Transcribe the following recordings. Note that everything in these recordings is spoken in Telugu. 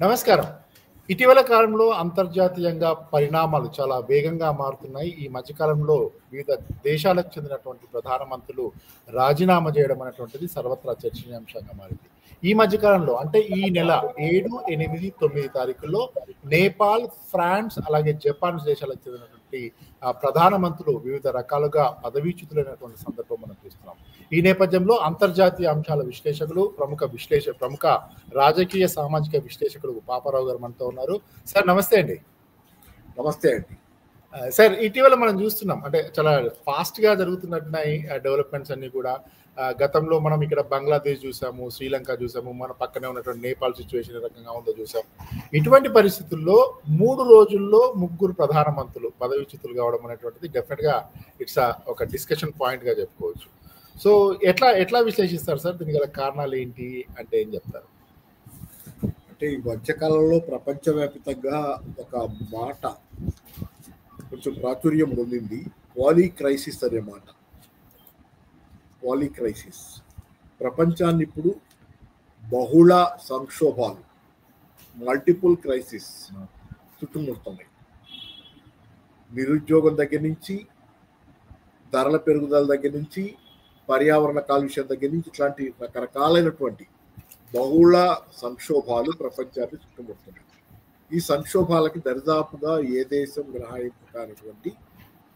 నమస్కారం. ఇటీవల కాలంలో అంతర్జాతీయంగా పరిణామాలు చాలా వేగంగా మారుతున్నాయి. ఈ మధ్య కాలంలో వివిధ దేశాలకు చెందినటువంటి ప్రధానమంత్రులు రాజీనామా చేయడం అనేటువంటిది సర్వత్రా చర్చనీయాంశంగా మారింది. ఈ మధ్య కాలంలో అంటే ఈ నెల 7, 8, 9 తారీఖుల్లో నేపాల్, ఫ్రాన్స్ అలాగే జపాన్ దేశాలకు చెందినటువంటి ప్రధానమంత్రులు వివిధ రకాలుగా పదవీచ్యుతులైనటువంటి సందర్భం మనం చూస్తున్నాం. ఈ నేపథ్యంలో అంతర్జాతీయ అంశాల విశ్లేషకులు, ప్రముఖ రాజకీయ సామాజిక విశ్లేషకులు పాపారావు గారు మనతో ఉన్నారు. సార్ నమస్తే అండి. నమస్తే అండి. సార్ ఇటీవల మనం చూస్తున్నాం అంటే చాలా ఫాస్ట్ గా జరుగుతున్నట్టున్నాయి డెవలప్మెంట్స్ అన్ని కూడా. గతంలో మనం ఇక్కడ బంగ్లాదేశ్ చూసాము, శ్రీలంక చూసాము, మన పక్కనే ఉన్నటువంటి నేపాల్ సిచ్యువేషన్ ఏ రకంగా ఉందో చూసాం. ఇటువంటి పరిస్థితుల్లో 3 రోజుల్లో 3 ప్రధానమంత్రులు పదవీచ్యుతులు కావడం అనేటువంటిది డెఫినెట్ గా ఇట్స్ ఒక డిస్కషన్ పాయింట్ గా చెప్పుకోవచ్చు. సో ఎట్లా విశ్లేషిస్తారు సార్? దీనికి గల కారణాలు ఏంటి అంటే ఏం చెప్తారు? అంటే ఈ మధ్యకాలంలో ప్రపంచవ్యాప్తంగా ఒక మాట కొంచెం ప్రాచుర్యం పొందింది, పాలీ క్రైసిస్ అనే మాట. పాలీ క్రైసిస్ ప్రపంచాన్ని ఇప్పుడు బహుళ సంక్షోభాలు, మల్టిపుల్ క్రైసిస్ చుట్టుముడుతున్నాయి. నిరుద్యోగం దగ్గర నుంచి, ధరల పెరుగుదల దగ్గర నుంచి, పర్యావరణ కాలుష్యం దగ్గర నుంచి ఇట్లాంటి రకరకాలైనటువంటి బహుళ సంక్షోభాలు ప్రపంచాన్ని చుట్టుముడుతున్నాయి. ఈ సంక్షోభాలకి దరిదాపుగా ఏ దేశం మినహాయింపు కానటువంటి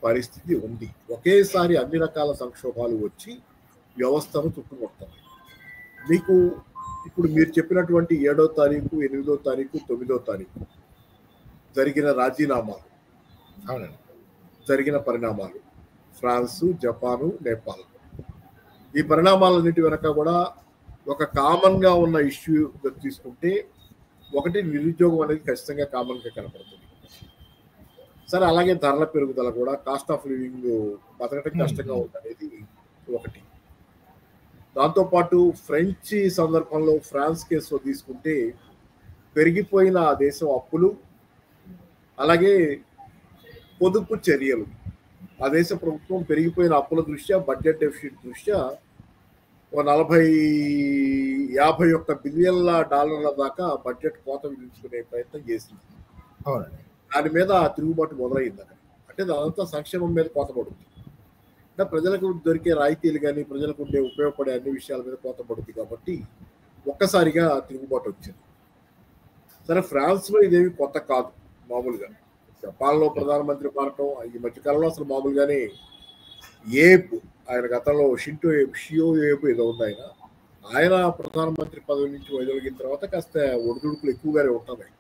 పరిస్థితి ఉంది. ఒకేసారి అన్ని రకాల సంక్షోభాలు వచ్చి వ్యవస్థను చుట్టుముడుతున్నాయి. మీకు ఇప్పుడు మీరు చెప్పినటువంటి 7వ తారీఖు, 8వ తారీఖు, 9వ తారీఖు జరిగిన రాజీనామాలు, జరిగిన పరిణామాలు ఫ్రాన్సు, జపాను, నేపాల్, ఈ పరిణామాలన్నిటి వెనక కూడా ఒక కామన్గా ఉన్న ఇష్యూ తీసుకుంటే ఒకటి నిరుద్యోగం అనేది ఖచ్చితంగా కామన్గా కనపడుతుంది. సరే, అలాగే ధరల పెరుగుదల కూడా, కాస్ట్ ఆఫ్ లివింగ్ బతకటం కష్టంగా ఉందనేది ఒకటి. దాంతోపాటు ఫ్రెంచ్ సందర్భంలో ఫ్రాన్స్ కేసులో తీసుకుంటే పెరిగిపోయిన ఆ దేశం అప్పులు, అలాగే పొదుపు చర్యలు, ఆ దేశ ప్రభుత్వం పెరిగిపోయిన అప్పుల దృష్ట్యా, బడ్జెట్ డెఫిసిట్ దృష్ట్యా ఒక 40-51 బిలియన్ల డాలర్ల దాకా బడ్జెట్ కోత విధించుకునే ప్రయత్నం చేసింది. దాని మీద తిరుగుబాటు మొదలైంది అక్కడ. అంటే అదంతా సంక్షేమం మీద కోత పడుతుంది. అంటే ప్రజలకు దొరికే రాయితీలు కానీ, ప్రజలకు ఉండే ఉపయోగపడే అన్ని విషయాల మీద కోత పడుతుంది. కాబట్టి ఒక్కసారిగా తిరుగుబాటు వచ్చింది. సరే, ఫ్రాన్స్లో ఇదేమి కొత్త కాదు. మామూలుగా జపాన్లో ప్రధానమంత్రి మారటం ఈ మధ్యకాలంలో అసలు మామూలుగానే. ఏబ్, ఆయన గతంలో షియో ఏబ్ ఏదో ఉంది, ఆయన ప్రధానమంత్రి పదవి నుంచి వైదొలిగిన తర్వాత కాస్త ఒడిదుడుకులు ఎక్కువగానే ఉంటున్నాయి.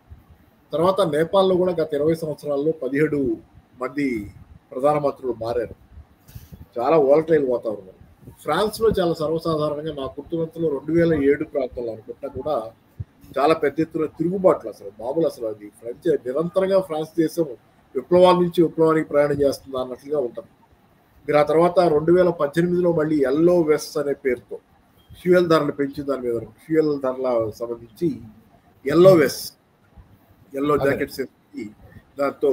తర్వాత నేపాల్లో కూడా గత 20 సంవత్సరాల్లో 17 మంది ప్రధానమంత్రులు మారారు. చాలా వోలటైల్ వాతావరణం. ఫ్రాన్స్లో చాలా సర్వసాధారణంగా నా గుర్తున్నంతలో 2007 ప్రాంతంలో అనుకుంటా కూడా చాలా పెద్ద ఎత్తున తిరుగుబాట్లు. అసలు అది ఫ్రెంచ్ నిరంతరంగా ఫ్రాన్స్ దేశం విప్లవాల నుంచి విప్లవానికి ప్రయాణం చేస్తుందా అన్నట్లుగా ఉంటుంది. మీరు ఆ తర్వాత 2018లో మళ్ళీ ఎల్లో వెస్ట్ అనే పేరుతో ఫ్యూయల్ ధరలు పెంచి దాని మీద ఫ్యూయల్ ధరల సంబంధించి ఎల్లో జాకెట్స్ దాంతో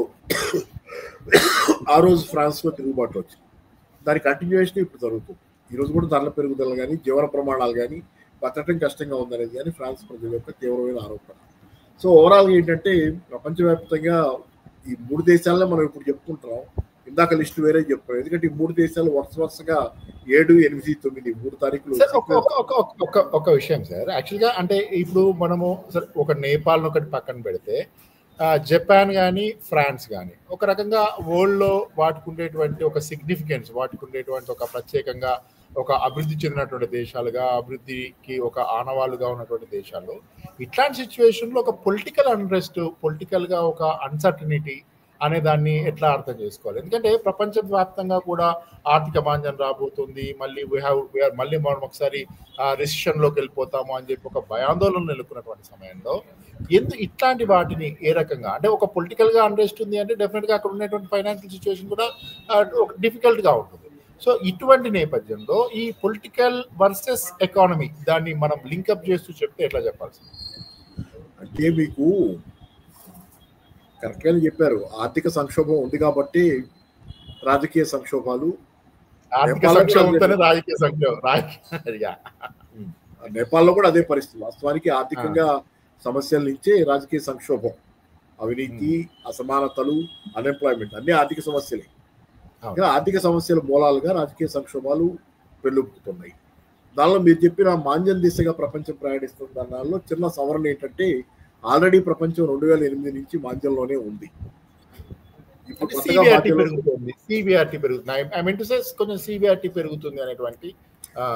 ఆ రోజు ఫ్రాన్స్లో తిరుగుబాటు వచ్చింది. దాని కంటిన్యూషన్ ఇప్పుడు జరుగుతుంది. ఈరోజు కూడా ధరల పెరుగుదల కానీ, జీవన ప్రమాణాలు కానీ, బతకటం కష్టంగా ఉందనేది కానీ ఫ్రాన్స్ ప్రజల యొక్క తీవ్రమైన ఆరోపణ. సో ఓవరాల్గా ఏంటంటే ప్రపంచవ్యాప్తంగా ఈ 3 దేశాలనే మనం ఇప్పుడు చెప్పుకుంటున్నాం. ఇందాక లిస్టు వేరే చెప్తాం, ఎందుకంటే ఈ 3 దేశాలు వరుసగా 7, 8, 9 3 తారీఖులు. ఒక విషయం సార్, యాక్చువల్గా అంటే ఇప్పుడు మనము ఒక నేపాల్ ఒకటి పక్కన పెడితే, జపాన్ కానీ, ఫ్రాన్స్ కానీ ఒక రకంగా వరల్డ్లో వాటికి ఉండేటువంటి ఒక సిగ్నిఫికెన్స్, వాటికి ఉండేటువంటి ఒక ప్రత్యేకంగా ఒక అభివృద్ధి చెందినటువంటి దేశాలుగా, అభివృద్ధికి ఒక ఆనవాళ్ళుగా ఉన్నటువంటి దేశాలు, ఇట్లాంటి సిచ్యువేషన్లో ఒక పొలిటికల్ అన్రెస్ట్, పొలిటికల్గా ఒక అన్సర్టనిటీ అనే దాన్ని ఎట్లా అర్థం చేసుకోవాలి? ఎందుకంటే ప్రపంచవ్యాప్తంగా కూడా ఆర్థిక మాంద్యం రాబోతుంది, మళ్ళీ మనం ఒకసారి రెసిషన్లోకి వెళ్ళిపోతాము అని చెప్పి ఒక భయాందోళన నెలకొన్నటువంటి సమయంలో ఇట్లాంటి వాటిని ఏ రకంగా, అంటే ఒక పొలిటికల్గా అన్రెస్ట్ ఉంది అంటే డెఫినెట్గా అక్కడ ఉన్నటువంటి ఫైనాన్షియల్ సిచ్యువేషన్ కూడా డిఫికల్ట్గా ఉంటుంది. సో ఇటువంటి నేపథ్యంలో ఈ పొలిటికల్ వర్సెస్ ఎకానమీ దాన్ని మనం లింకప్ చేస్తూ చెప్తే ఎట్లా చెప్పాల్సి? అంటే మీకు కరెక్ట్గానే చెప్పారు, ఆర్థిక సంక్షోభం ఉంది కాబట్టి రాజకీయ సంక్షోభాలు, రాజకీయ సంక్షోభం నేపాల్లో కూడా అదే పరిస్థితి. వాస్తవానికి ఆర్థికంగా సమస్యల నుంచే రాజకీయ సంక్షోభం, అవినీతి, అసమానతలు, అన్ఎంప్లాయ్మెంట్ అన్ని ఆర్థిక సమస్యలే. ఆర్థిక సమస్యల మూలాలుగా రాజకీయ సంక్షోభాలు పెళ్ళుపుతున్నాయి. దానిలో మీరు చెప్పిన మాంద్యం దిశగా ప్రపంచం ప్రయాణిస్తున్న దానిలో చిన్న సవరణ ఏంటంటే ఆల్రెడీ ప్రపంచం 2008 నుంచి మాంద్యంలోనే ఉంది. పెరుగుతుంది అనేటువంటి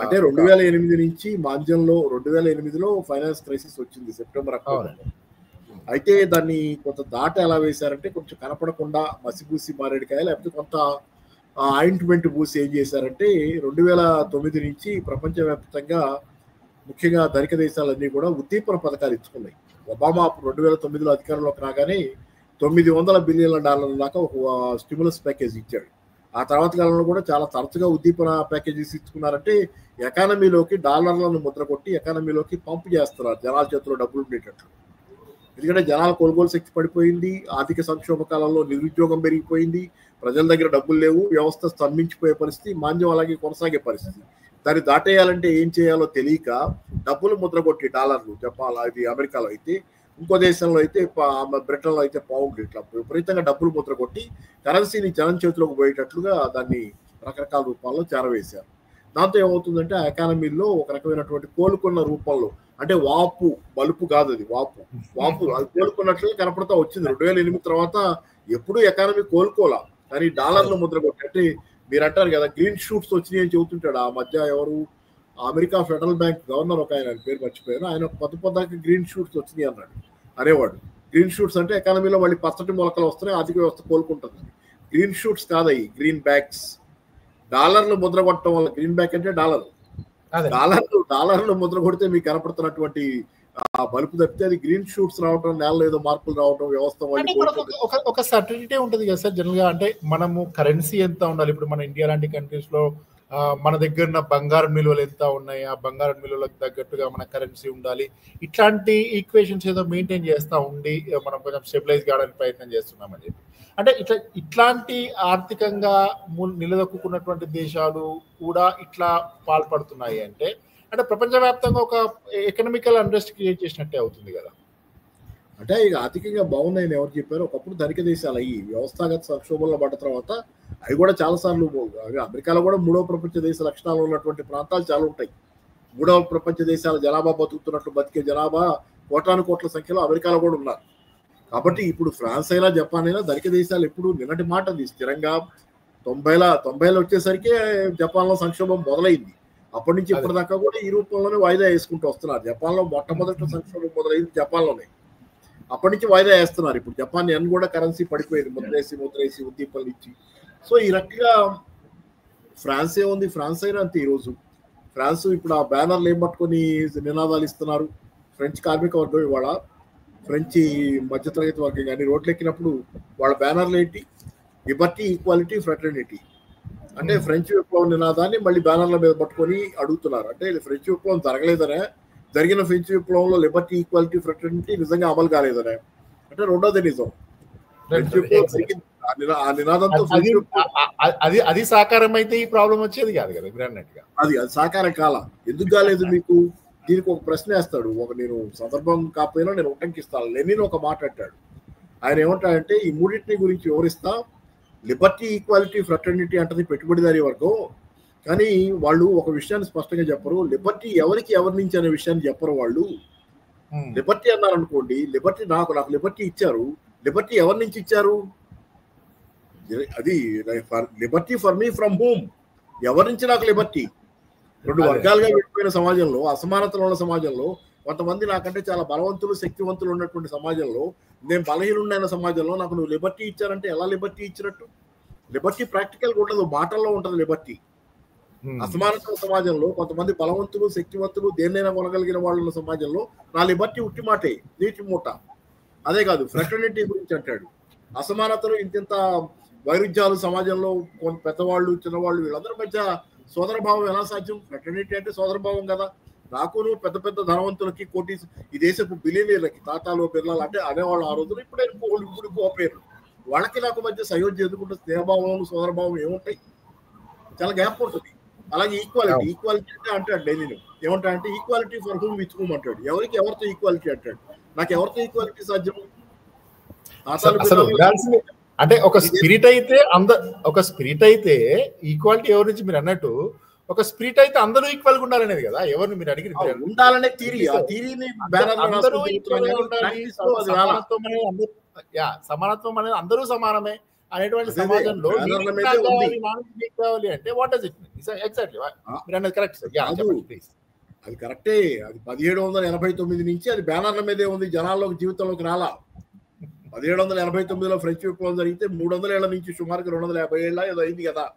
అంటే 2008 నుంచి మాంద్యంలో 2008లో ఫైనాన్స్ క్రైసిస్ వచ్చింది సెప్టెంబర్ అక్టోబర్. అయితే దాన్ని కొంత దాట ఎలా వేశారంటే కొంచెం కనపడకుండా మసిపూసి మారేడుకాయ లేకపోతే కొంత ఆయింట్మెంట్ పూసి ఏం చేశారంటే 2009 నుంచి ప్రపంచవ్యాప్తంగా ముఖ్యంగా ధనిక దేశాలన్నీ కూడా ఉద్దీపన పథకాలు ఇచ్చుకున్నాయి. ఒబామా 2009లో అధికారంలోకి రాగానే $900 బిలియన్ల దాకా ఒక స్టిమ్యులస్ ప్యాకేజ్ ఇచ్చాడు. ఆ తర్వాత కాలంలో కూడా చాలా తరచుగా ఉద్దీపన ప్యాకేజెస్ ఇచ్చుకున్నారంటే ఎకానమీలోకి డాలర్లను ముద్ర కొట్టి ఎకానమీలోకి పంప్ చేస్తున్నారు జనాల చేతిలో డబ్బులు ఉండేటట్లు. ఎందుకంటే జనాల కొనుగోలు శక్తి పడిపోయింది, ఆర్థిక సంక్షోభ కాలంలో నిరుద్యోగం పెరిగిపోయింది, ప్రజల దగ్గర డబ్బులు లేవు, వ్యవస్థ స్తంభించిపోయే పరిస్థితి, మాంద్యం అలాగే కొనసాగే పరిస్థితి. దాన్ని దాటేయాలంటే ఏం చేయాలో తెలియక డబ్బులు ముద్ర కొట్టి డాలర్లు జపాన్, అది అమెరికాలో అయితే, ఇంకో దేశంలో అయితే బ్రిటన్లో అయితే పౌండ్, ఇట్లా విపరీతంగా డబ్బులు ముద్ర కొట్టి కరెన్సీని జనం చేతిలోకి పోయేటట్లుగా దాన్ని రకరకాల రూపాల్లో చేరవేశారు. దాంతో ఏమవుతుందంటే ఆ ఎకానమీలో ఒక రకమైనటువంటి కోలుకున్న రూపంలో, అంటే వాపు బలుపు కాదు, అది వాపు అది కోలుకున్నట్లుగా కనపడతా వచ్చింది. 2008 తర్వాత ఎప్పుడూ ఎకానమీ కోలుకోలా, కానీ డాలర్లు ముద్ర కొట్టి, అంటే మీరు అంటారు కదా గ్రీన్ షూట్స్ వచ్చినాయి అని చెబుతుంటాడు. ఆ మధ్య ఎవరు అమెరికా ఫెడరల్ బ్యాంక్ గవర్నర్ ఒక ఆయన పేరు మర్చిపోయారు, ఆయన పొద్దుకి గ్రీన్ షూట్స్ వచ్చినాయి అన్నాడు అనేవాడు. గ్రీన్ షూట్స్ అంటే ఎకానమీలో వాళ్ళు పచ్చటి మొలకలు వస్తున్నాయి, ఆర్థిక వ్యవస్థ కోలుకుంటుంది. గ్రీన్ షూట్స్ కాదయి, గ్రీన్ బ్యాగ్స్. డాలర్లు ముద్ర కొట్టడం వల్ల, గ్రీన్ బ్యాక్ అంటే డాలర్లు ముద్ర కొడితే మీకు కనపడుతున్నటువంటి ఆ బలుపు తప్పితే అది గ్రీన్ షూట్స్ రావటం, నేలలో ఏదో మార్పులు రావటం, వ్యవస్థ ఒక సర్టనిటీ ఉంటుంది కదా సార్ జనరల్ గా. అంటే మనము కరెన్సీ ఎంత ఉండాలి, ఇప్పుడు మన ఇండియా లాంటి కంట్రీస్ లో మన దగ్గర బంగారం నిల్వలు ఎంత ఉన్నాయి, ఆ బంగారం నిల్వలకు తగ్గట్టుగా మన కరెన్సీ ఉండాలి. ఇట్లాంటి ఈక్వేషన్స్ ఏదో మెయింటైన్ చేస్తూ ఉండి మనం కొంచెం స్టెబిలైజ్ కావడానికి ప్రయత్నం చేస్తున్నామని చెప్పి, అంటే ఇట్లాంటి ఆర్థికంగా నిలదొక్కున్నటువంటి దేశాలు కూడా ఇట్లా పాల్పడుతున్నాయి అంటే ప్రపంచవ్యాప్తంగా ఒక ఎకనామికల్ అన్రెస్ట్ క్రియేట్ చేసినట్టే అవుతుంది కదా. అంటే ఇక ఆర్థికంగా బాగున్నాయని ఎవరు చెప్పారు? ఒకప్పుడు ధనిక దేశాలు అయ్యి వ్యవస్థాగత సంక్షోభంలో పడ్డ తర్వాత అవి కూడా చాలాసార్లు, అమెరికాలో కూడా 3వ ప్రపంచ దేశ లక్షణాలు ఉన్నటువంటి ప్రాంతాలు చాలా ఉంటాయి. 3వ ప్రపంచ దేశాల జనాభా బతుకుతున్నట్లు బతికే జనాభా కోట్ల సంఖ్యలో అమెరికాలో కూడా ఉన్నారు. కాబట్టి ఇప్పుడు ఫ్రాన్స్ అయినా జపాన్ అయినా ధనిక దేశాలు ఎప్పుడు నిన్నటి మాట అది స్థిరంగా 90ల వచ్చేసరికి జపాన్లో సంక్షోభం మొదలైంది. అప్పటి నుంచి ఇప్పటిదాకా కూడా ఈ రూపంలోనే వాయిదా వేసుకుంటూ వస్తున్నారు. జపాన్లో మొట్టమొదటి సంక్షోభం మొదలైంది జపాన్లోనే, అప్పటి నుంచి వాయిదా వేస్తున్నారు. ఇప్పుడు జపాన్ ఎన్ కూడా కరెన్సీ పడిపోయింది, ముద్రేసి ఉద్దీపనలు ఇచ్చి. సో ఈ రకంగా ఫ్రాన్స్ ఏముంది, ఫ్రాన్స్ అయినా అంతే. ఈరోజు ఫ్రాన్స్ ఇప్పుడు ఆ బ్యానర్లు ఏం పట్టుకొని నినాదాలు ఇస్తున్నారు. ఫ్రెంచ్ కార్మిక వర్గం ఇవాళ, ఫ్రెంచ్ మధ్యతరగతి వర్గం కానీ రోడ్లు ఎక్కినప్పుడు వాళ్ళ బ్యానర్లు ఏంటి? Liberty, equality, fraternity. అంటే ఫ్రెంచ్ విప్లవం నినాదాన్ని మళ్ళీ బ్యానర్ల మీద పట్టుకొని అడుగుతున్నారు. అంటే ఫ్రెంచ్ విప్లవం జరగలేదనే, జరిగిన ఫ్రెంచ్ విప్లవంలో లిబర్టీ, ఈక్వాలిటీ, ఫ్రెటర్నిటీ నిజంగా అమలు కాలేదనే. అంటే రెండోది నిజం, ఫ్రెంచ్ విప్లవం ఆ నినాదంతో అది సాకారం అయితే ఈ ప్రాబ్లం వచ్చేది కాదు కదా. అది సాకారం కాల. ఎందుకు కాలేదు మీకు? దీనికి ఒక ప్రశ్న వేస్తాడు. నేను సందర్భం కాకపోయినా నేను ఉటంకిస్తాను. లెనిన్ ఒక మాట అంటాడు. ఆయన ఏమంటాడంటే ఈ మూడింటిని గురించి వివరిస్తా, లిబర్టీ, ఈక్వాలిటీ, ఫ్రెటర్నిటీ అంటది పెట్టుబడిదారీ వర్గం, కానీ వాళ్ళు ఒక విషయాన్ని స్పష్టంగా చెప్పరు. లిబర్టీ ఎవరి నుంచి అనే విషయాన్ని చెప్పరు వాళ్ళు. లిబర్టీ అన్నారు అనుకోండి, లిబర్టీ నాకు లిబర్టీ ఇచ్చారు. లిబర్టీ ఎవరి నుంచి ఇచ్చారు? అది Liberty for me from home. ఎవరి నుంచి నాకు లిబర్టీ? రెండు వర్గాలుగా విడిపోయిన సమాజంలో, అసమానతలు ఉన్న సమాజంలో, కొంతమంది నాకంటే చాలా బలవంతులు, శక్తివంతులు ఉన్నటువంటి సమాజంలో, నేను బలహీనుడైన సమాజంలో నాకు నువ్వు లిబర్టీ ఇచ్చారంటే ఎలా లిబర్టీ ఇచ్చినట్టు? లిబర్టీ ప్రాక్టికల్గా ఉండదు, మాటల్లో ఉంటుంది లిబర్టీ. అసమానతల సమాజంలో కొంతమంది బలవంతులు, శక్తివంతులు, దేన్నైనా కొనగలిగిన వాళ్ళు ఉన్న సమాజంలో నా లిబర్టీ ఉట్టి మాటే, నీటి మూట. అదే కాదు, ఫ్రెటర్నిటీ గురించి అంటాడు. అసమానతలు, ఇంత వైరుధ్యాలు సమాజంలో, పెద్దవాళ్ళు, చిన్నవాళ్ళు, వీళ్ళందరి మధ్య సోదరభావం ఎలా సాధ్యం? ఫ్రెటర్నిటీ అంటే సోదరభావం కదా. నాకును పెద్ద పెద్ద ధనవంతులకి, కోటి ఈ దేశపు బిలియనీర్లకి, తాతాలు, బిర్లాలు అంటే అనేవాళ్ళు ఆ రోజులు, ఇప్పుడు గో పేర్లు, వాళ్ళకి నాకు మధ్య సయోధ్య ఎదుర్కొంటే స్నేహభావం, సోదరభావం ఏముంటాయి? చాలా గ్యాప్ ఉంటుంది. అలాగే ఈక్వాలిటీ అంటే అంటాడు లెనిన్. ఏమంటా అంటే equality for whom which whom అంటాడు. ఎవరితో ఈక్వాలిటీ అంటాడు. నాకు ఎవరితో ఈక్వాలిటీ సాధ్యం? అసలు ఉండాల్సింది అంటే ఒక స్పిరిట్ అయితే ఈక్వాలిటీ ఎవరి నుంచి మీరు అన్నట్టు ఒక స్పిరిట్ అయితే అందరూ ఈక్వల్ గా ఉండాలనేది కదా. ఎవరిని మీరు అడిగి ఉండాలనే థియరీ, ఆ థియరీని సమానత్వం అనేది అందరూ సమానమే అనేటువంటి సమాజంలో కావాలి అంటే what does it mean? Exactly మీరు అన్నది కరెక్ట్ సార్. అది కరెక్టే. అది 1789 నుంచి అది బ్యానర్ల మీదే ఉంది, జనాల్లోకి జీవితంలోకి రాలా. 1789లో ఫ్రెంచ్ విప్లవం జరిగితే 300 ఏళ్ల నుంచి సుమారుగా 250 ఏళ్ళ ఏదో అయింది కదా.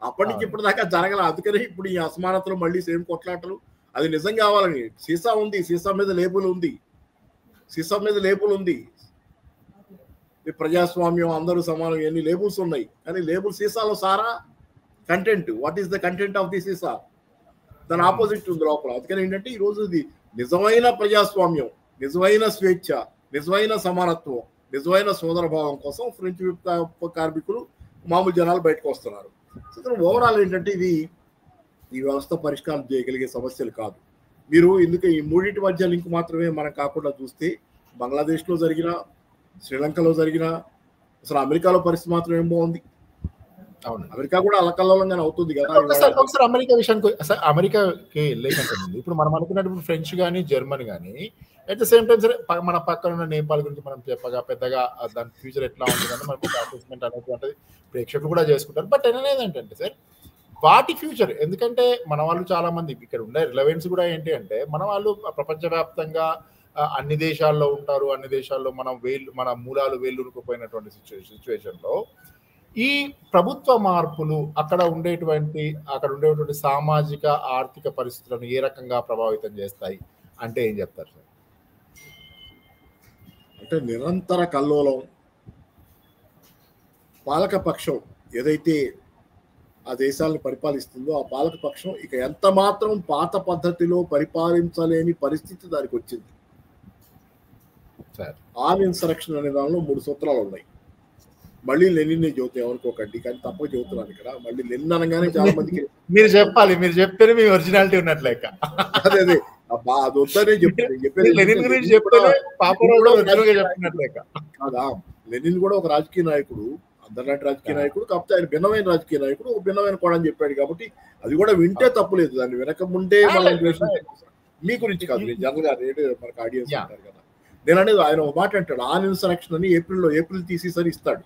అప్పటి నుంచి ఇప్పటిదాకా జరగల. అందుకని ఇప్పుడు ఈ అసమానతలు మళ్ళీ సేమ్ కొట్లాటలు. అది నిజం కావాలని సీసా ఉంది, సీసా మీద లేబుల్ ఉంది. ప్రజాస్వామ్యం, అందరూ సమానం, ఎన్ని లేబుల్స్ ఉన్నాయి. కానీ లేబుల్ సీసాలో సారా content, what is the content of the సీసా? దాని ఆపోజిట్ ఉంది లోపల. అందుకని ఏంటంటే ఈ రోజు ఇది నిజమైన ప్రజాస్వామ్యం, నిజమైన స్వేచ్ఛ, నిజమైన సమానత్వం, నిజమైన సోదరభావం కోసం ఫ్రెంచ్ కార్మికులు, మామూలు జనాలు బయటకు వస్తున్నారు. ఓవరాల్ ఏంటంటే ఇది ఈ వ్యవస్థ పరిష్కారం చేయగలిగే సమస్యలు కాదు. మీరు ఎందుకు ఈ మూడింటి మధ్య లింక్ మాత్రమే మనం కాకుండా చూస్తే బంగ్లాదేశ్లో జరిగిన, శ్రీలంకలో జరిగిన, అసలు అమెరికాలో పరిస్థితి మాత్రం ఏం బాగుంది. అమెరికా కూడా అలకల్లోలంగానే అవుతుంది కదా. ఒకసారి అమెరికా విషయానికి, అమెరికాకి వెళ్ళేకంటే ఇప్పుడు మనం అనుకున్నప్పుడు ఫ్రెంచ్ కానీ జర్మన్ కానీ అట్ ద సేమ్ టైం సరే మన పక్కన ఉన్న నేపాల్ గురించి మనం చెప్పగా పెద్దగా దాని ఫ్యూచర్ ఎట్లా ఉంటుందని మనకు అసెస్మెంట్ అనేటువంటిది ప్రేక్షకులు కూడా చేసుకుంటారు. బట్ అనేది ఏంటంటే సార్ వాటి ఫ్యూచర్, ఎందుకంటే మన వాళ్ళు చాలా మంది ఇక్కడ ఉండే రిలవెన్స్ కూడా ఏంటి అంటే మన వాళ్ళు ప్రపంచవ్యాప్తంగా అన్ని దేశాల్లో ఉంటారు. అన్ని దేశాల్లో మన మూలాలు వేళ్ళునుకుపోయినటువంటి సిచ్యువేషన్లో ఈ ప్రభుత్వ మార్పులు అక్కడ ఉండేటువంటి సామాజిక ఆర్థిక పరిస్థితులను ఏ రకంగా ప్రభావితం చేస్తాయి అంటే ఏం చెప్తారు సార్? అంటే నిరంతర కల్లోలం, పాలకపక్షం ఏదైతే ఆ దేశాలను పరిపాలిస్తుందో ఆ పాలకపక్షం ఇక ఎంత మాత్రం పాత పద్ధతిలో పరిపాలించలేని పరిస్థితి దానికి వచ్చింది. ఆన్ ఇన్సరెక్షన్ అనే దానిలో 3 సూత్రాలు ఉన్నాయి. మళ్ళీ లెనిన్ జ్యోతి ఎవరికోకండి, కానీ తప్పక చెబుతున్నాను ఇక్కడ. మళ్ళీ లెనిన్ అనగానే చాలా మందికి మీరు చెప్పాలి, మీరు చెప్తేనే మీ ఒరిజినాలిటీ ఉన్నట్లయిక. అదే అబ్బా అది వద్దనే చెప్పేది. లెనిన్ కూడా ఒక రాజకీయ నాయకుడు, అందరిలాంటి రాజకీయ నాయకుడు, కాకపోతే ఆయన భిన్నమైన రాజకీయ నాయకుడు, భిన్నమైన కూడా అని చెప్పాడు. కాబట్టి అది కూడా వింటే తప్పులేదు. దాన్ని వెనక ముందే మీ గురించి కాదు, జనరల్ గా మనకు ఆడియన్స్ ఉంటారు కదా. నేను అనేది ఆయన ఒక మాట అంటాడు, ఆన్ ఇన్సరెక్షన్ అని ఏప్రిల్ తీసేసరి ఇస్తాడు.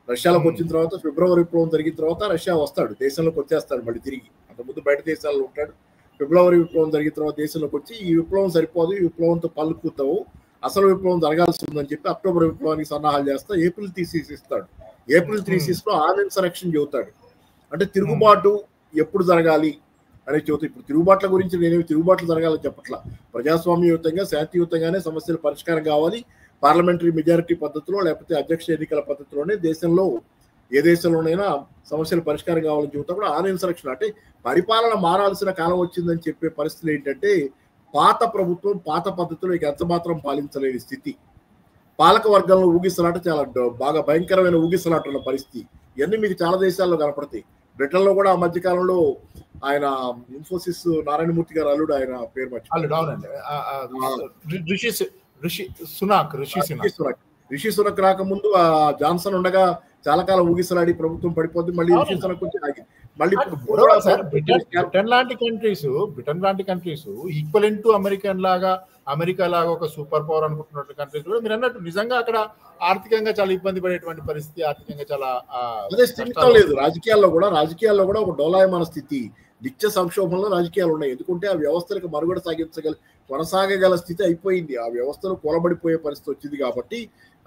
రష్యాలోకి వచ్చిన తర్వాత ఫిబ్రవరి విప్లవం జరిగిన తర్వాత రష్యా వస్తాడు, దేశంలోకి వచ్చేస్తాడు మళ్ళీ తిరిగి. అంతకుముందు బయట దేశాల్లో ఉంటాడు. ఫిబ్రవరి విప్లవం జరిగిన తర్వాత దేశంలోకి వచ్చి ఈ విప్లవం సరిపోదు, ఈ విప్లవంతో పలుకుతావు, అసలు విప్లవం జరగాల్సి ఉందని చెప్పి అక్టోబర్ విప్లవానికి సన్నాహాలు చేస్తా ఏప్రిల్ తీసేసిస్తాడు. ఏప్రిల్ 36లో ఆన్ ఇన్సరెక్షన్ చెబుతాడు. అంటే తిరుగుబాటు ఎప్పుడు జరగాలి అనేది చెబుతాడు. ఇప్పుడు తిరుగుబాట్ల గురించి నేనేమి తిరుగుబాట్లు జరగాలని చెప్పట్లా. ప్రజాస్వామ్యయుతంగా, శాంతియుతంగానే సమస్యల పరిష్కారం కావాలి. పార్లమెంటరీ మెజారిటీ పద్ధతిలో లేకపోతే అధ్యక్ష ఎన్నికల పద్ధతిలోనే దేశంలో ఏ దేశంలోనైనా సమస్యల పరిష్కారం కావాలని చెబుతా కూడా ఆన్ ఇన్సరెక్షన్. అంటే పరిపాలన మారాల్సిన కాలం వచ్చిందని చెప్పే పరిస్థితులు ఏంటంటే పాత ప్రభుత్వం పాత పద్ధతిలో ఇక ఎంత మాత్రం పాలించలేని స్థితి. పాలక వర్గంలో ఊగిసలాట చాలా బాగా భయంకరమైన ఊగిసలాట ఉన్న పరిస్థితి. ఇవన్నీ మీకు చాలా దేశాల్లో కనపడతాయి. బ్రిటన్లో కూడా ఆ మధ్యకాలంలో ఆయన ఇన్ఫోసిస్ నారాయణమూర్తి గారు అల్లుడు, ఆయన పేరు రిషి సునక్ రాకముందు ఆ జాన్సన్ ఉండగా చాలా కాలం ఊగిసలాడి ప్రభుత్వం పడిపోద్ది. మళ్ళీ రిషి సునక్ వచ్చి ఆగి మళ్ళీ బ్రిటన్ లాంటి కంట్రీస్ ఈక్వలెంట్ టు అమెరికా లాగా ఒక సూపర్ పవర్ అనుకుంటున్నట్టు కంట్రీస్ కూడా మీరు అన్నట్టు నిజంగా అక్కడ ఆర్థికంగా చాలా ఇబ్బంది పడేటువంటి పరిస్థితి, ఆర్థికంగా చాలా అదే స్థితితో లేదు. రాజకీయాల్లో కూడా ఒక డోలాయమాన స్థితి, నిత్య సంక్షోభంలో రాజకీయాలు ఉన్నాయి. ఎందుకంటే ఆ వ్యవస్థలకు మనుగడ కొనసాగగల స్థితి అయిపోయింది. ఆ వ్యవస్థలు కూలబడిపోయే పరిస్థితి వచ్చింది. కాబట్టి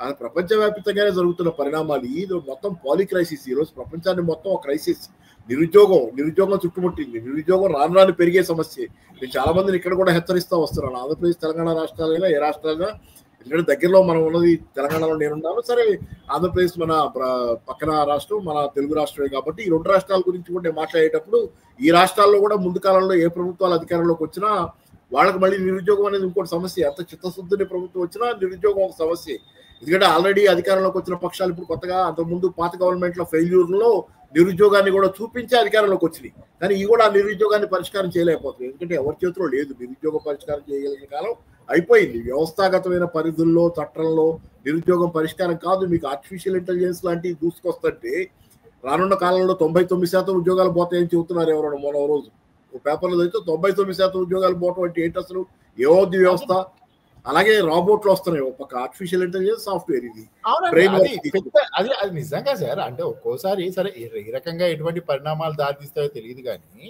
ఆ ప్రపంచవ్యాప్తంగానే జరుగుతున్న పరిణామాలు ఇది మొత్తం పాలీ క్రైసిస్. ఈరోజు ప్రపంచాన్ని మొత్తం ఒక క్రైసిస్. నిరుద్యోగం చుట్టుముట్టింది. నిరుద్యోగం రాను పెరిగే సమస్య. నేను చాలా మందిని ఇక్కడ కూడా హెచ్చరిస్తూ వస్తున్నాను. ఆంధ్రప్రదేశ్, తెలంగాణ రాష్ట్రాలైనా ఏ రాష్ట్రాలైనా, ఎందుకంటే దగ్గరలో మనం ఉన్నది తెలంగాణలో నేనున్నాను. సరే ఆంధ్రప్రదేశ్ మన పక్కన రాష్ట్రం, మన తెలుగు రాష్ట్రమే. కాబట్టి ఈ 2 రాష్ట్రాల గురించి కూడా నేను మాట్లాడేటప్పుడు ఈ రాష్ట్రాల్లో కూడా ముందు కాలంలో ఏ ప్రభుత్వాలు అధికారంలోకి వచ్చినా వాళ్ళకి మళ్ళీ నిరుద్యోగం అనేది ఇంకోటి సమస్య. ఎంత చిత్తశుద్ధిని ప్రభుత్వం వచ్చినా నిరుద్యోగం ఒక సమస్య. ఎందుకంటే ఆల్రెడీ అధికారంలోకి వచ్చిన పక్షాలు ఇప్పుడు కొత్తగా అంతకుముందు పాత గవర్నమెంట్లో ఫెయిల్యూర్లో నిరుద్యోగాన్ని కూడా చూపించి అధికారంలోకి వచ్చినాయి. కానీ ఇవి కూడా ఆ నిరుద్యోగాన్ని పరిష్కారం చేయలేకపోతుంది. ఎందుకంటే ఎవరి చేతిలో లేదు. నిరుద్యోగ పరిష్కారం చేయగలిగిన కాలం అయిపోయింది. వ్యవస్థాగతమైన పరిధుల్లో చట్టంలో నిరుద్యోగం పరిష్కారం కాదు. మీకు ఆర్టిఫిషియల్ ఇంటెలిజెన్స్ లాంటివి దూసుకొస్తుంటే రానున్న కాలంలో 99% ఉద్యోగాలు పోతాయని చెబుతున్నారు ఎవరైనా. మొన్న రోజు పేపర్లో అయితే 99% ఉద్యోగాలు పోవటం అంటే ఏంటి అసలు? ఏమవుద్ది వ్యవస్థ? అలాగే రాబోట్లు వస్తున్నాయి. ఒక పక్క ఆర్టిఫిషియల్ ఇంటెలిజెన్స్ సాఫ్ట్వేర్, ఇది అది నిజంగా సార్. అంటే ఒక్కోసారి సరే ఈ రకంగా ఎటువంటి పరిణామాలు దారితీస్తాయో తెలియదు, కానీ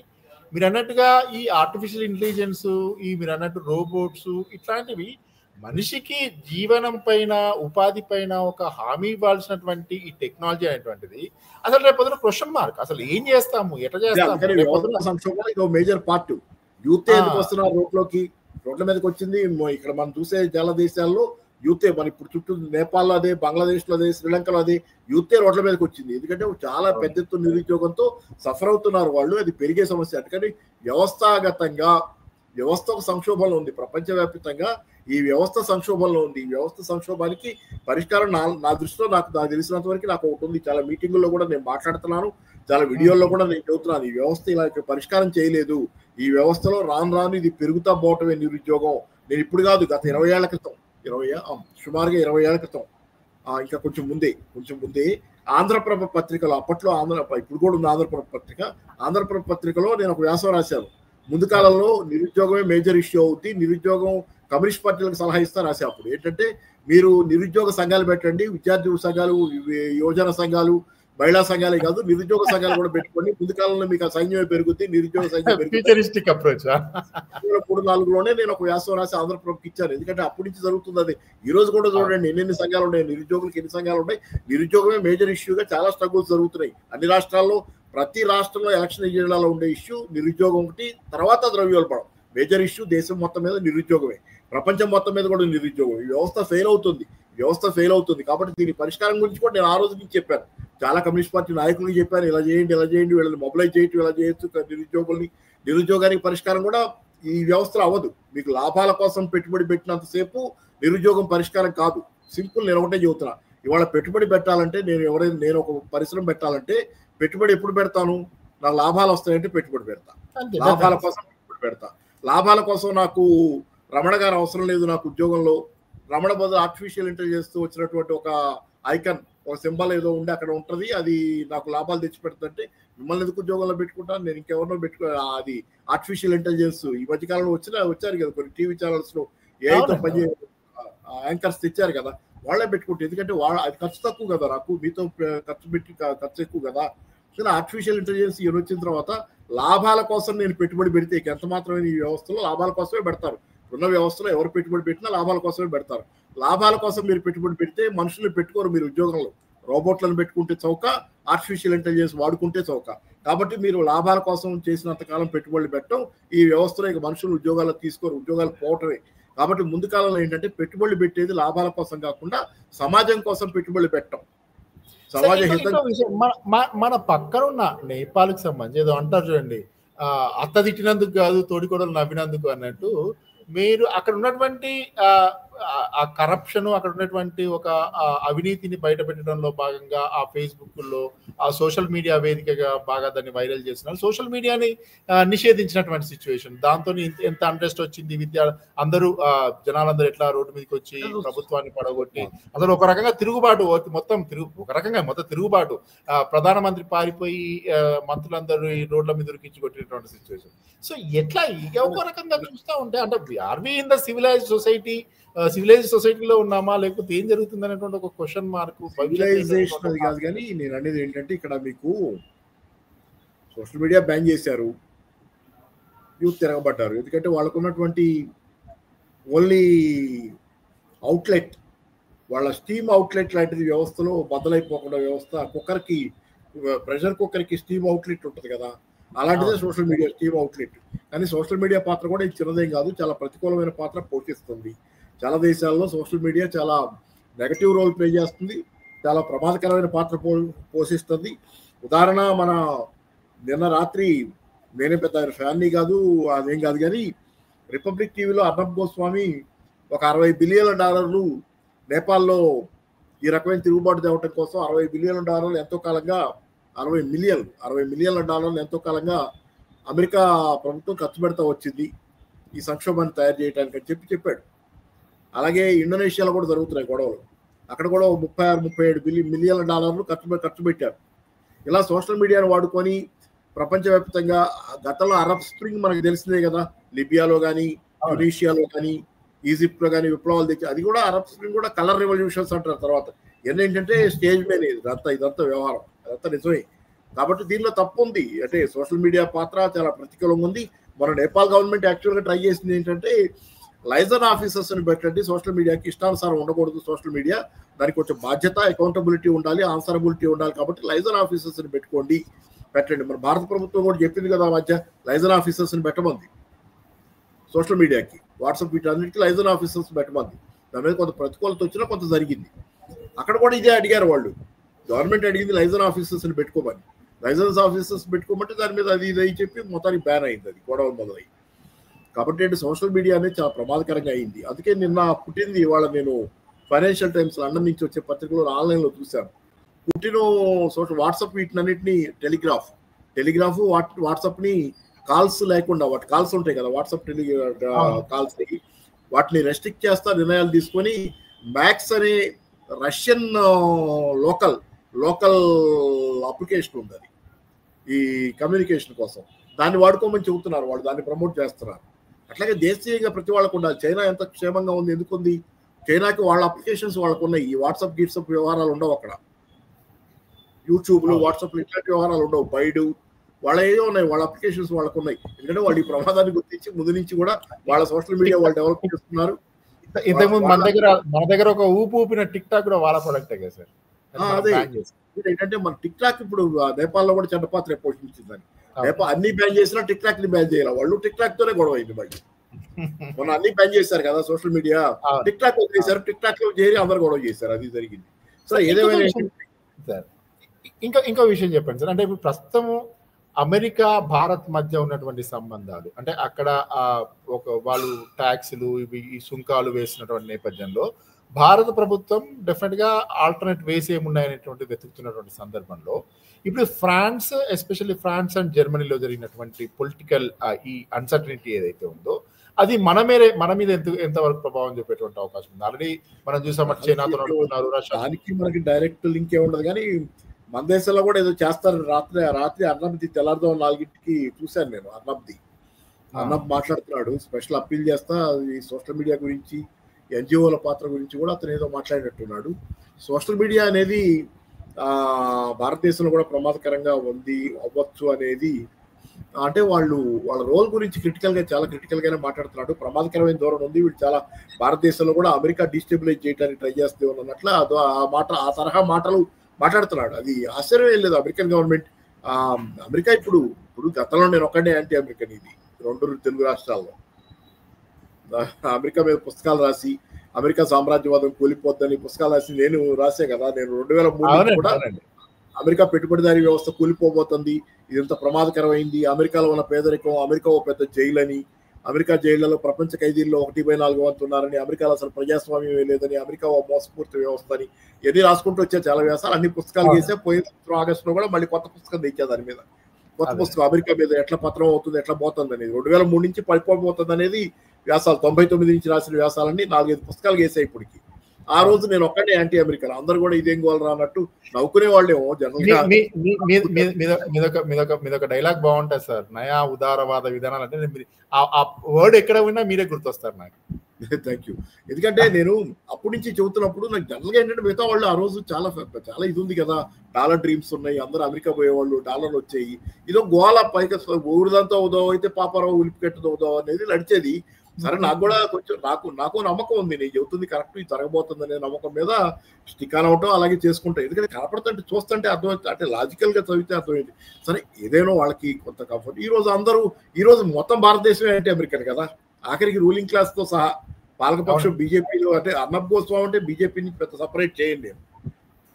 మీరు అన్నట్టుగా ఈ ఆర్టిఫిషియల్ ఇంటెలిజెన్స్, ఈ మీరు అన్నట్టు రోబోట్స్ ఇట్లాంటివి మనిషికి జీవనం పైన, ఉపాధి పైన ఒక హామీ ఇవ్వాల్సినటువంటి ఈ టెక్నాలజీ అనేటువంటిది అసలు రేపొద్దున క్వశ్చన్ మార్క్. అసలు ఏం చేస్తాము, ఎట్లా చేస్తాము? సంక్షోభంలో ఇది మేజర్ పార్ట్. యూత్ ఎందుకు వస్తున్నారు రోడ్ల మీదకి వచ్చింది? ఇక్కడ మనం చూసే చాలా దేశాల్లో యూతే, మన ఇప్పుడు చుట్టూ నేపాల్లో అదే, బంగ్లాదేశ్లో అదే, శ్రీలంకలో అదే, యూతే రోడ్ల మీదకి వచ్చింది. ఎందుకంటే చాలా పెద్ద ఎత్తున నిరుద్యోగంతో సఫర్ అవుతున్నారు వాళ్ళు. అది పెరిగే సమస్య. అందుకని వ్యవస్థాగతంగా వ్యవస్థ ఒక సంక్షోభంలో ఉంది. ప్రపంచవ్యాప్తంగా ఈ వ్యవస్థ సంక్షోభంలో ఉంది. ఈ వ్యవస్థ సంక్షోభానికి పరిష్కారం నా దృష్టిలో నాకు తెలిసినంత వరకు నాకు ఒకటి ఉంది. చాలా మీటింగుల్లో కూడా నేను మాట్లాడుతున్నాను, చాలా వీడియోల్లో కూడా నేను చెబుతున్నాను. ఈ వ్యవస్థ ఇలా పరిష్కారం చేయలేదు. ఈ వ్యవస్థలో రాను ఇది పెరుగుతా పోవటమే నిరుద్యోగం. నేను ఇప్పుడు కాదు, గత 20 ఏళ్ల క్రితం, సుమారుగా 20 ఏళ్ల క్రితం, ఇంకా కొంచెం ముందే ఆంధ్రప్రభ పత్రికలో, అప్పట్లో ఇప్పుడు కూడా ఉంది ఆంధ్రప్రభ పత్రిక, ఆంధ్రప్రభ పత్రికలో నేను ఒక వ్యాసం రాశాను. ముందు కాలంలో నిరుద్యోగమే మేజర్ ఇష్యూ అవుతుంది, నిరుద్యోగం కమ్యూనిస్ట్ పార్టీలకు సలహా ఇస్తా రాసే. అప్పుడు ఏంటంటే మీరు నిరుద్యోగ సంఘాలు పెట్టండి, విద్యార్థి సంఘాలు, యువజన సంఘాలు, మహిళా సంఘాలే కాదు నిరుద్యోగ సంఘాలు కూడా పెట్టుకోండి. ముందు కాలంలో మీకు ఆ సైన్యమే పెరుగుతుంది, నిరుద్యోగ సంఘం పెరుగుతుంది. 2003-2004లోనే నేను ఒక వ్యాసం రాసి ఆంధ్రప్రభకి ఇచ్చాను. ఎందుకంటే అప్పటి నుంచి జరుగుతుంది అది. ఈ రోజు కూడా చూడండి ఎన్ని సంఘాలు ఉన్నాయి, నిరుద్యోగులకు ఎన్ని సంఘాలు ఉన్నాయి. నిరుద్యోగమే మేజర్ ఇష్యూగా చాలా స్ట్రగుల్స్ జరుగుతున్నాయి అన్ని రాష్ట్రాల్లో. ప్రతి రాష్ట్రంలో ఎలక్షన్ జిల్లాలో ఉండే ఇష్యూ నిరుద్యోగం ఒకటి, తర్వాత ద్రవ్యోల్బణం. మేజర్ ఇష్యూ దేశం మొత్తం మీద నిరుద్యోగమే, ప్రపంచం మొత్తం మీద కూడా నిరుద్యోగం. ఈ వ్యవస్థ ఫెయిల్ అవుతుంది. కాబట్టి దీని పరిష్కారం గురించి కూడా నేను ఆ రోజు నుంచి చెప్పాను. చాలా కమ్యూనిస్ట్ పార్టీ నాయకులకు చెప్పాను, ఇలా చేయండి, వీళ్ళని మొబిలైజ్ చేయటం, ఇలా చేయొచ్చు. నిరుద్యోగానికి పరిష్కారం కూడా ఈ వ్యవస్థలో అవ్వదు. మీకు లాభాల కోసం పెట్టుబడి పెట్టినంతసేపు నిరుద్యోగం పరిష్కారం కాదు. సింపుల్, నేను ఒకటే చెబుతున్నా. ఇవాళ పెట్టుబడి పెట్టాలంటే నేను ఒక పరిశ్రమ పెట్టాలంటే పెట్టుబడి ఎప్పుడు పెడతాను? నాకు లాభాలు వస్తాయంటే పెట్టుబడి పెడతా. లాభాల కోసం పెట్టుబడి పెడతా. లాభాల కోసం నాకు రమణ గారు అవసరం లేదు. నాకు ఉద్యోగంలో రమణ బదులు ఆర్టిఫిషియల్ ఇంటెలిజెన్స్ వచ్చినటువంటి ఒక ఐకాన్, ఒక సింబల్ ఏదో ఉండి అక్కడ ఉంటుంది, అది నాకు లాభాలు తెచ్చి పెడుతుంటే మిమ్మల్ని ఎందుకు ఉద్యోగంలో పెట్టుకుంటాను? నేను ఇంకెవరినో అది ఆర్టిఫిషియల్ ఇంటెలిజెన్స్ ఈ మధ్యకాలంలో వచ్చారు కదా కొన్ని టీవీ ఛానల్స్ లో ఏఐతో పనిచే యాంకర్స్ తెచ్చారు కదా, వాళ్ళే పెట్టుకుంటే. ఎందుకంటే అది ఖర్చు తక్కువ కదా, నాకు మీతో ఖర్చు ఎక్కువ కదా. కానీ ఆర్టిఫిషియల్ ఇంటెలిజెన్స్ వచ్చిన తర్వాత లాభాల కోసం నేను పెట్టుబడి పెడితే ఎంత మాత్రమే ఈ వ్యవస్థలో లాభాల కోసమే పెడతారు. ఉన్న వ్యవస్థలో ఎవరు పెట్టుబడి పెట్టినా లాభాల కోసమే పెడతారు. లాభాల కోసం మీరు పెట్టుబడి పెడితే మనుషుల్ని పెట్టుకోరు మీరు ఉద్యోగంలో. రోబోట్లను పెట్టుకుంటే చౌక, ఆర్టిఫిషియల్ ఇంటెలిజెన్స్ వాడుకుంటే చౌక. కాబట్టి మీరు లాభాల కోసం చేసినంత కాలం పెట్టుబడులు పెట్టడం, ఈ వ్యవస్థలో ఇక మనుషులు ఉద్యోగాలు తీసుకోరు, ఉద్యోగాలు పోవటమే. కాబట్టి ముందు కాలంలో ఏంటంటే పెట్టుబడులు పెట్టేది లాభాల కోసం కాకుండా సమాజం కోసం పెట్టుబడులు పెట్టడం. సమాజ హితం. మన పక్కన ఉన్న నేపాల్కి సంబంధించి ఏదో అంటారు చూడండి, అత్త తిట్టినందుకు కాదు తోడికోడలు నవ్వినందుకు అన్నట్టు, మీరు అక్కడ ఉన్నటువంటి ఆ కరప్షన్, అక్కడ ఉన్నటువంటి ఒక అవినీతిని బయటపెట్టడంలో భాగంగా ఆ ఫేస్బుక్లో, ఆ సోషల్ మీడియా వేదికగా బాగా దాన్ని వైరల్ చేస్తున్నారు. సోషల్ మీడియాని నిషేధించినటువంటి సిచ్యువేషన్, దాంతో ఎంత ఇంట్రెస్ట్ వచ్చింది. అందరూ జనాలందరూ ఎట్లా రోడ్డు మీదకి వచ్చి ప్రభుత్వాన్ని పడగొట్టి అసలు ఒక రకంగా తిరుగుబాటు, మొత్తం తిరుగుబాటు. ప్రధానమంత్రి పారిపోయి మంత్రులందరూ ఈ రోడ్ల మీద ఉరికించి కొట్టినటువంటి సిచ్యువేషన్. సో ఎట్లా ఇక ఒక రకంగా చూస్తూ ఉంటే అంటే are we in the civilised సొసైటీలో ఉన్నామా, లేకపోతే ఏం జరుగుతుంది అనేటువంటి ఒక క్వశ్చన్ మార్క్. సివిలైజేషన్ అది కాదు, కానీ నేను అనేది ఏంటంటే ఇక్కడ మీకు సోషల్ మీడియా బ్యాన్ చేశారు, యూత్ తిరగబడ్డారు. ఎందుకంటే వాళ్ళకు ఉన్నటువంటి ఓన్లీ అవుట్లెట్, వాళ్ళ స్టీమ్ అవుట్లెట్ లాంటిది వ్యవస్థలో బద్దలైపోకుండా వ్యవస్థ, కుక్కర్కి ప్రెషర్ కుక్కర్కి స్టీమ్ అవుట్లెట్ ఉంటుంది కదా, అలాంటిదే సోషల్ మీడియా స్టీమ్ అవుట్లెట్. కానీ సోషల్ మీడియా పాత్ర కూడా ఇది చిన్నదేం కాదు, చాలా ప్రతికూలమైన పాత్ర పోషిస్తుంది. చాలా దేశాల్లో సోషల్ మీడియా చాలా నెగటివ్ రోల్ ప్లే చేస్తుంది, చాలా ప్రమాదకరమైన పాత్ర పోషిస్తుంది. ఉదాహరణ, మన నిన్న రాత్రి, నేనే పెద్ద ఫ్యాన్ని కాదు అదేం కాదు, కానీ రిపబ్లిక్ టీవీలో అర్నబ్ గోస్వామి ఒక $60 బిలియన్ నేపాల్లో ఈ రకమైన తిరుగుబాటు తేవటం కోసం $60 బిలియన్ ఎంతో కాలంగా $60 మిలియన్ల ఎంతో కాలంగా అమెరికా ప్రభుత్వం ఖర్చు పెడతా వచ్చింది ఈ సంక్షోభాన్ని తయారు చేయడానికి అని చెప్పాడు. అలాగే ఇండోనేషియాలో కూడా జరుగుతున్నాయి గొడవలు. అక్కడ కూడా $36-37 మిలియన్ల ఖర్చు పెట్టారు. ఇలా సోషల్ మీడియాను వాడుకొని ప్రపంచవ్యాప్తంగా గతంలో అరబ్ స్ప్రింగ్ మనకు తెలిసిందే కదా, లిబియాలో కానీ ట్యునీషియాలో కానీ ఈజిప్ట్లో కానీ విప్లవాలు తెచ్చి, అది కూడా అరబ్ స్ప్రింగ్ కూడా కలర్ రెవల్యూషన్స్ అంటారు. తర్వాత ఏంటంటే స్టేజ్ మీద ఇదంతా వ్యవహారం, అదంతా నిజమే. కాబట్టి దీనిలో తప్పు ఉంది. అంటే సోషల్ మీడియా పాత్ర చాలా ప్రతికూలంగా ఉంది. మన నేపాల్ గవర్నమెంట్ యాక్చువల్గా ట్రై చేసింది ఏంటంటే లైజన్ ఆఫీసర్స్ని పెట్టండి, సోషల్ మీడియాకి ఇష్టానుసారం ఉండకూడదు. సోషల్ మీడియా దానికి కొంచెం బాధ్యత, అకౌంటబిలిటీ ఉండాలి, ఆన్సరబిలిటీ ఉండాలి. కాబట్టి లైజన్ ఆఫీసర్స్ని పెట్టండి. మన భారత ప్రభుత్వం కూడా చెప్పింది కదా మధ్య లైజన్ ఆఫీసర్స్ని పెట్టమంది సోషల్ మీడియాకి, వాట్సాప్ వీటన్నిటికీ లైజన్ ఆఫీసర్స్ పెట్టమంది. దాని మీద కొంత ప్రతికూలత వచ్చినా కొంత జరిగింది. అక్కడ కూడా ఇదే అడిగారు వాళ్ళు, గవర్నమెంట్ అడిగింది లైజన్ ఆఫీసర్స్ని పెట్టుకోమని. లైసెన్స్ ఆఫీసర్స్ పెట్టుకోమంటే దాని మీద అది ఇది చెప్పి మొత్తానికి బ్యాన్ అయింది, అది గొడవలు మొదలై. కాబట్టి సోషల్ మీడియా అనేది చాలా ప్రమాదకరంగా అయింది. అందుకే నిన్న పుట్టింది ఇవాళ నేను ఫైనాన్షియల్ టైమ్స్ లండన్ నుంచి వచ్చే పత్రికలో ఆన్లైన్లో చూశాను. పుట్టిన వాట్సాప్ వీటినన్నింటినీ టెలిగ్రాఫ్ వాట్సాప్ని కాల్స్ లేకుండా, వాటి కాల్స్ ఉంటాయి కదా వాట్సాప్ కాల్స్, వాటిని రెస్ట్రిక్ట్ చేస్తా నిర్ణయాలు తీసుకొని మ్యాక్స్ అనే రష్యన్ లోకల్ అప్లికేషన్ ఉంది, అది ఈ కమ్యూనికేషన్ కోసం, దాన్ని వాడుకోమని చెబుతున్నారు వాళ్ళు, దాన్ని ప్రమోట్ చేస్తున్నారు. అట్లాగే దేశీయంగా ప్రతి వాళ్ళకు ఉండాలి. చైనా ఎంత క్షేమంగా ఉంది, ఎందుకుంది? చైనాకి వాళ్ళ అప్లికేషన్స్ వాళ్ళకు ఉన్నాయి. ఈ వాట్సాప్ గిట్సాప్ వ్యవహారాలు ఉండవు అక్కడ. యూట్యూబ్లు వాట్సాప్లు ఇట్లాంటి వ్యవహారాలు ఉండవు. బైడు వాళ్ళ ఏదో ఉన్నాయి, వాళ్ళ అప్లికేషన్స్ వాళ్ళకు ఉన్నాయి. ఎందుకంటే వాళ్ళు ఈ ప్రమాదాన్ని గుర్తించి ముందు నుంచి కూడా వాళ్ళ సోషల్ మీడియా వాళ్ళు డెవలప్ చేస్తున్నారు. ఇంతకుముందు మన దగ్గర ఒక ఊపిన టిక్ టాక్ కూడా వాళ్ళ ప్రొడక్టే కదా సార్. అదే ఏంటంటే మన టిక్ టాక్ ఇప్పుడు నేపాల్లో కూడా చెడ్డ పాత్ర పోషించిందని. నేపాల్ అన్ని బ్యాన్ చేసినా టిక్ టాక్ ని బ్యాన్ చేయాలి. వాళ్ళు టిక్ టాక్ తోనే గొడవ అయింది మళ్ళీ. మొన్న అన్ని బ్యాన్ చేశారు కదా సోషల్ మీడియా, టిక్ టాక్ వదిలేశారు, టిక్ టాక్ లో చేరి అందరు గొడవ చేశారు, అది జరిగింది. సో ఏదేమైనా సార్ ఇంకో విషయం చెప్పండి సార్. అంటే ఇప్పుడు ప్రస్తుతము అమెరికా భారత్ మధ్య ఉన్నటువంటి సంబంధాలు, అంటే అక్కడ వాళ్ళు ట్యాక్సులు ఈ సుంకాలు వేసినటువంటి నేపథ్యంలో భారత ప్రభుత్వం డెఫినెట్ గా ఆల్టర్నేట్ వేస్ ఏమున్నాయనేటువంటి వెతుకుతున్నటువంటి సందర్భంలో ఇప్పుడు ఫ్రాన్స్, ఎస్పెషల్లీ ఫ్రాన్స్ అండ్ జర్మనీలో జరిగినటువంటి పొలిటికల్ ఈ అన్సర్టనిటీ ఏదైతే ఉందో అది మన మీద ఎంతవరకు ప్రభావం చూపేటువంటి అవకాశం ఉంది? ఆల్రెడీ మనం చూసామంటే చైనాతో నడుపుతున్నారు, దానికి మనకి డైరెక్ట్ లింక్ ఏమి ఉండదు. కానీ మన దేశంలో కూడా ఏదో చేస్తారు. రాత్రి అర్నబ్ది తెల్లారుదో 4కి చూశాను నేను. అర్నబ్ మాట్లాడుతున్నాడు, స్పెషల్ అప్పీల్ చేస్తా ఈ సోషల్ మీడియా గురించి, ఎన్జిఓల పాత్ర గురించి కూడా అతను ఏదో మాట్లాడినట్టున్నాడు. సోషల్ మీడియా అనేది భారతదేశంలో కూడా ప్రమాదకరంగా ఉంది అవ్వచ్చు అనేది, అంటే వాళ్ళ రోల్ గురించి చాలా క్రిటికల్గానే మాట్లాడుతున్నాడు. ప్రమాదకరమైన ధోరణి ఉంది వీళ్ళు చాలా. భారతదేశంలో కూడా అమెరికా డిస్టెబిలైజ్ చేయడానికి ట్రై చేస్తే ఉన్నట్లు ఆ తరహా మాటలు మాట్లాడుతున్నాడు. అది ఆశ్చర్యం ఏం లేదు. అమెరికన్ గవర్నమెంట్, అమెరికా ఇప్పుడు గతంలో నేను ఒక్కడే యాంటీ అమెరికన్, ఇది 2 తెలుగు రాష్ట్రాల్లో అమెరికా మీద పుస్తకాలు రాసి అమెరికా సామ్రాజ్యవాదం కూలిపోద్దని పుస్తకాలు రాసి నేను రాసే కదా. నేను 2003 కూడా అమెరికా పెట్టుబడిదారీ వ్యవస్థ కూలిపోబోతుంది, ఇదంత ప్రమాదకరమైంది, అమెరికాలో ఉన్న పేదరికం, అమెరికా ఓ పెద్ద జైలు అని, అమెరికా జైళ్లలో ప్రపంచ ఖైదీల్లో 1/4 వంతు ఉన్నారని, అమెరికాలో అసలు ప్రజాస్వామ్యం లేదని, అమెరికా ఓ మోసపూర్తి వ్యవస్థ అని ఎన్ని రాసుకుంటూ వచ్చే చాలా వ్యాసాలు, అన్ని పుస్తకాలు చేసే. పోయిన ఆగస్టులో కూడా మళ్ళీ కొత్త పుస్తకం తెచ్చా దాని మీద, కొత్త పుస్తకం అమెరికా మీద ఎట్లా పత్రం అవుతుంది, ఎట్లా పోతుంది అనేది, 2003 నుంచి పడిపోబోతుంది అనేది వ్యాసాలు, 99 నుంచి రాసిన వ్యాసాలన్నీ 4-5 పుస్తకాలు వేసాయి ఇప్పటికి. ఆ రోజు నేను ఒక్కటే యాంటీ అమెరికన్, అందరు కూడా ఇదేం గోలరా అన్నట్టు నవ్వుకునే వాళ్ళేమో జనరల్గా. మీదొక డైలాగ్ బాగుంటుంది సార్, నయా ఉదారవాద విధానాలు అంటే ఆ వర్డ్ ఎక్కడ ఉన్నా మీరే గుర్తొస్తారు నాకు. Thank you. ఎందుకంటే నేను అప్పటి నుంచి చెబుతున్నప్పుడు నాకు జనరల్గా ఏంటంటే మిగతా వాళ్ళు ఆ రోజు చాలా ఇది ఉంది కదా, డాలర్ డ్రీమ్స్ ఉన్నాయి, అందరూ అమెరికా పోయేవాళ్ళు, డాలర్లు వచ్చాయి, ఇదో గోల పైగా ఊరిదంతా ఉదవ అయితే పాపారావు ఉలిపికెట్టదు ఉదవ అనేది నడిచేది. సరే, నాకు కూడా కొంచెం నాకు నమ్మకం ఉంది, నేను చెబుతుంది కరెక్ట్, ఇది జరగబోతుంది అనే నమ్మకం మీద స్టిక్ ఆన్ అవటం అలాగే చేసుకుంటాం. ఎందుకంటే కనపడుతుంటే చూస్తుంటే అర్థమవుతుంది, అంటే లాజికల్ గా చదివితే అర్థమైంది. సరే, ఏదైనా వాళ్ళకి కొంత కంఫర్ట్. ఈ రోజు మొత్తం భారతదేశమే అంటే అమెరికన్ కదా, ఆఖరికి రూలింగ్ క్లాస్ తో సహా పాలకపక్షం బీజేపీలో, అంటే అర్నబ్ గోస్వామి అంటే బీజేపీని పెద్ద సపరేట్ చేయండి,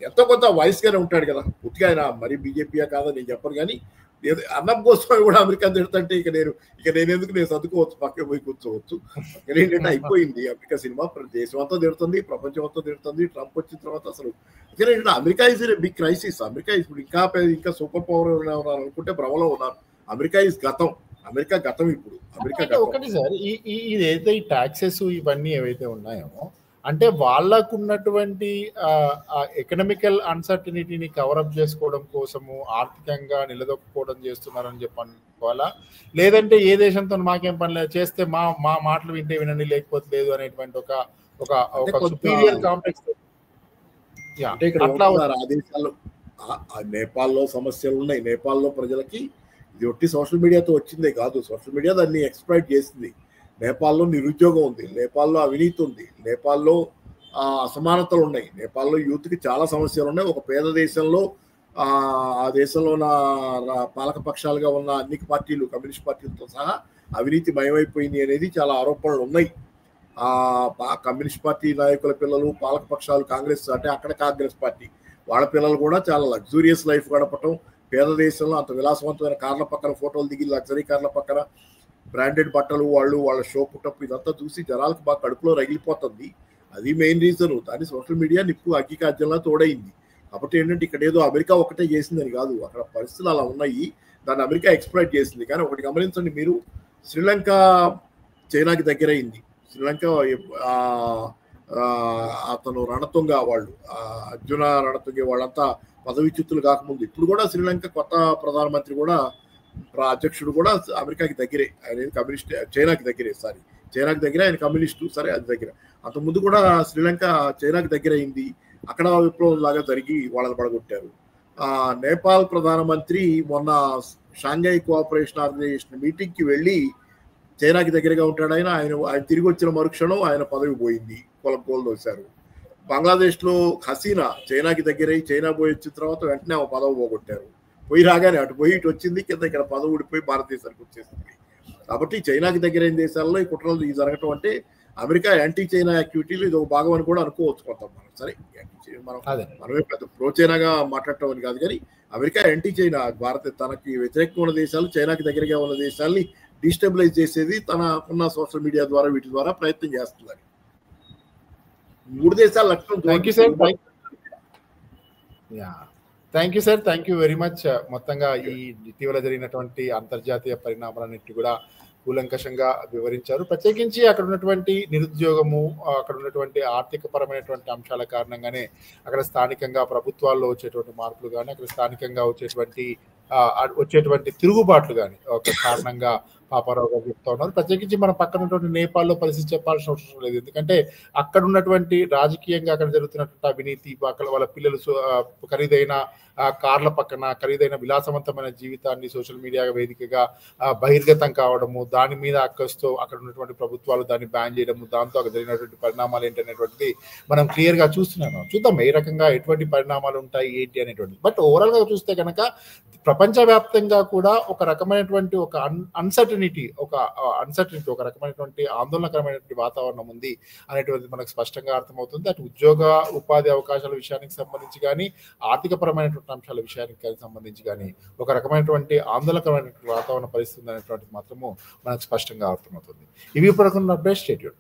ఎంతో కొంత వాయిస్ గానే ఉంటాడు కదా, పూర్తిగా ఆయన మరి బీజేపీయా కాదని నేను చెప్పను, కానీ అన్నం కోసం కూడా అమెరికా తిడుతుంటే ఇక నేను ఎందుకు నేను చదువుకోవచ్చు, పక్కన పోయి కూర్చోవచ్చు. పక్కన ఏంటంటే అయిపోయింది అమెరికా సినిమా, దేశం అంతా తిడుతుంది, ప్రపంచం అంతా తిడుతుంది. ట్రంప్ వచ్చిన తర్వాత అసలు ఏంటంటే America is big crisis. America ఇప్పుడు ఇంకా సూపర్ పవర్ ఉన్నారు అనుకుంటే భ్రమలో ఉన్నారు. అమెరికా ఇస్ గతం, అమెరికా గతం ఇప్పుడు. అమెరికా ఒకటి సార్, ఇదైతే ఈ టాక్సెస్ ఇవన్నీ ఏవైతే ఉన్నాయో, అంటే వాళ్ళకున్నటువంటి ఎకనామికల్ అన్సర్టనిటీని కవరప్ చేసుకోవడం కోసము ఆర్థికంగా నిలదొక్కుకోవడం చేస్తున్నారని చెప్పి అనుకోవాలా, లేదంటే ఏ దేశంతో మాకేం పని లేదు, చేస్తే మా మా మాటలు వింటే వినండి లేకపోతే లేదు అనేటువంటి ఒక సుపీరియర్ కాంప్లెక్స్. అంటే ఇక్కడ ఆ దేశాల్లో నేపాల్లో సమస్యలు ఉన్నాయి. నేపాల్లో ప్రజలకి ఇది ఒట్టి సోషల్ మీడియాతో వచ్చిందే కాదు, సోషల్ మీడియా దాన్ని ఎక్స్‌ప్లాయిట్ చేసింది. నేపాల్లో నిరుద్యోగం ఉంది, నేపాల్లో అవినీతి ఉంది, నేపాల్లో అసమానతలు ఉన్నాయి, నేపాల్లో యూత్కి చాలా సమస్యలు ఉన్నాయి. ఒక పేద దేశంలో ఆ దేశంలో ఉన్న పాలక పక్షాలుగా ఉన్న అన్ని పార్టీలు, కమ్యూనిస్ట్ పార్టీలతో సహా అవినీతి మయమైపోయింది అనేది చాలా ఆరోపణలు ఉన్నాయి. కమ్యూనిస్ట్ పార్టీ నాయకుల పిల్లలు, పాలక పక్షాలు కాంగ్రెస్, అంటే అక్కడ కాంగ్రెస్ పార్టీ వాళ్ళ పిల్లలు కూడా చాలా లగ్జూరియస్ లైఫ్ గడపటం, పేద దేశంలో అంత విలాసవంతమైన కార్ల పక్కన ఫోటోలు దిగి, లగ్జరీ కార్ల పక్కన బ్రాండెడ్ బట్టలు, వాళ్ళ షో పుట్టప్, ఇదంతా చూసి జనాలకు బాగా కడుపులో రగిలిపోతుంది. అది మెయిన్ రీజన్. దాన్ని సోషల్ మీడియా నిప్పు అగ్గికాజ్యంలా తోడైంది. కాబట్టి ఏంటంటే ఇక్కడ ఏదో అమెరికా ఒకటే చేసిందని కాదు, అక్కడ పరిస్థితులు అలా ఉన్నాయి, దాన్ని అమెరికా ఎక్స్‌ప్లాయిట్ చేసింది. కానీ ఒకటి గమనించండి మీరు, శ్రీలంక చైనాకి దగ్గరైంది. శ్రీలంక అతను రణతుంగ, వాళ్ళు అర్జున రణతుంగ వాళ్ళంతా పదవిచ్యుతులు కాకముందు, ఇప్పుడు కూడా శ్రీలంక కొత్త ప్రధానమంత్రి కూడా, అధ్యక్షుడు కూడా అమెరికాకి దగ్గరే. ఆయన కమ్యూనిస్ట్, చైనాకి దగ్గరే, చైనాకి దగ్గర, ఆయన కమ్యూనిస్టు, సరే అది దగ్గర. అంతకుముందు కూడా శ్రీలంక చైనాకి దగ్గర అయింది. అక్కడ విప్లవం లాగా జరిగి వాళ్ళని పడగొట్టారు. నేపాల్ ప్రధానమంత్రి మొన్న షాంఘై కోఆపరేషన్ ఆర్గనైజేషన్ మీటింగ్కి వెళ్ళి, చైనాకి దగ్గరగా ఉంటాడు ఆయన తిరిగి వచ్చిన మరుక్షణం ఆయన పదవి పోయింది, కోల్దోశారు. బంగ్లాదేశ్లో హసీనా చైనాకి దగ్గరై చైనా పోయి వచ్చిన తర్వాత వెంటనే పదవి పోగొట్టారు. పోయి రాగానే అటు పోయి ఇటు వచ్చింది, కింద ఇక్కడ పదవి ఊడిపోయి భారతదేశానికి వచ్చేసింది. కాబట్టి చైనాకి దగ్గరైన దేశాల్లో ఈ కుట్రలు జరగటం అంటే అమెరికా యాంటీ చైనా యాక్టివిటీలు ఇది ఒక భాగం అని కూడా అనుకోవచ్చు కొంటాం మనం. సరే, మనమే పెద్ద ప్రో చైనాగా మాట్లాడటం అని కాదు, కానీ అమెరికా యాంటీ చైనా, తనకి వ్యతిరేకంగా ఉన్న దేశాలు, చైనాకి దగ్గరగా ఉన్న దేశాలని డిస్టెబిలైజ్ చేసేది తన ఉన్న సోషల్ మీడియా ద్వారా, వీటి ద్వారా ప్రయత్నం చేస్తుందని. 3 దేశాల లక్ష్యం. Thank you sir, thank you very much. మొత్తంగా ఈ ఇటీవల జరిగినటువంటి అంతర్జాతీయ పరిణామాలన్నింటి కూడా కూలంకషంగా వివరించారు. ప్రత్యేకించి అక్కడ ఉన్నటువంటి నిరుద్యోగము, అక్కడ ఉన్నటువంటి ఆర్థిక పరమైనటువంటి అంశాల కారణంగానే అక్కడ స్థానికంగా ప్రభుత్వాల్లో వచ్చేటువంటి మార్పులు కానీ, అక్కడ స్థానికంగా వచ్చేటువంటి తిరుగుబాట్లు కానీ ఒక కారణంగా పాపారావు గారు చెప్తా ఉన్నారు. ప్రత్యేకించి మన పక్కన ఉన్నటువంటి నేపాల్లో పరిస్థితి చెప్పాల్సిన అవసరం లేదు, ఎందుకంటే అక్కడ ఉన్నటువంటి రాజకీయంగా అక్కడ జరుగుతున్నటువంటి అవినీతి, అక్కడ వాళ్ళ పిల్లలు ఖరీదైన కార్ల పక్కన ఖరీదైన విలాసవంతమైన జీవితాన్ని సోషల్ మీడియా వేదికగా బహిర్గతం కావడము, దాని మీద అక్కస్తో అక్కడ ఉన్నటువంటి ప్రభుత్వాలు దాన్ని బ్యాన్ చేయడము, దాంతో అక్కడ జరిగినటువంటి పరిణామాలు ఏంటనేటువంటిది మనం క్లియర్గా చూద్దాం ఏ రకంగా ఎటువంటి పరిణామాలు ఉంటాయి ఏంటి అనేటువంటిది. బట్ ఓవరాల్గా చూస్తే కనుక ప్రపంచవ్యాప్తంగా కూడా ఒక రకమైనటువంటి ఒక అన్సర్టనిటీ, ఒక రకమైనటువంటి ఆందోళనకరమైనటువంటి వాతావరణం ఉంది అనేటువంటిది మనకు స్పష్టంగా అర్థమవుతుంది. అటు ఉద్యోగ ఉపాధి అవకాశాల విషయానికి సంబంధించి కానీ, ఆర్థిక పరమైనటువంటి అంశాల విషయానికి సంబంధించి కానీ ఒక రకమైనటువంటి ఆందోళనకరమైనటువంటి వాతావరణ పరిస్థితి అనేటువంటిది మాత్రము మనకు స్పష్టంగా అర్థమవుతుంది. ఇవి ఇప్పుడు అప్డేట్ స్టేట్యూడ్.